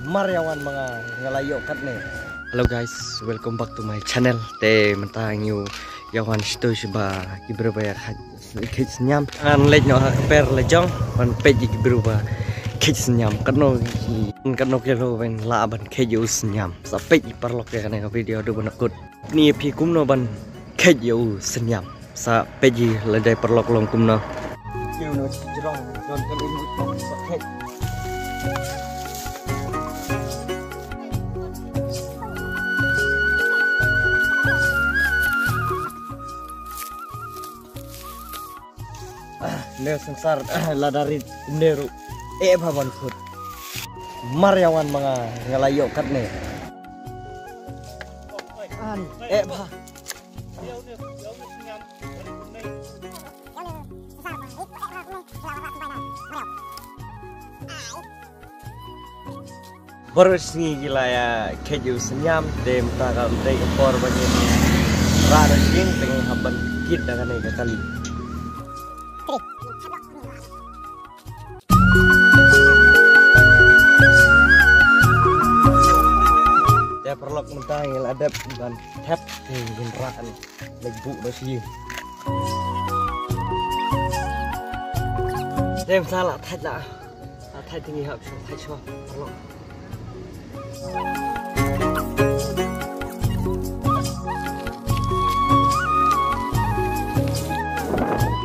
Maryawan mga ngalayo kat nih. Hello guys, welcome back to my channel. Te mentang you yawan sto ba ibro ba kids nyam an lej no per lejong pan page ibro ba kids nyam kano kelo ben la ban kejus nyam sa page parlok ya kan video do banakut ni pi kumno ban keju senyam sa page ledai perlok long kumno you no jrong don kan imut sa kej ne sensar ladari neru bhavan khut Maryawan mga ngalayo kat nih an bha Boros ni gila ya keju senyam dem takal tei kepor banyak rada jing pengen haban kit dengan ega kali ya perlok mentang yang ada dan tap genderaan lebu masih dem salah thay thay tinggi hap thay cho perlok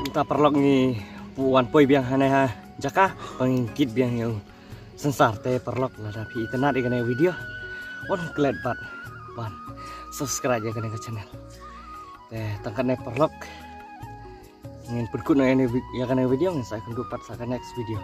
kita perlok ni puan poi biang hanai ha jaka pengikit biang yang sensar te perlok lah tapi tenat ikan video on glad bat ban subscribe ya kan ke channel tangkan perlok ingin berikut ya kan video saya akan dapat next video.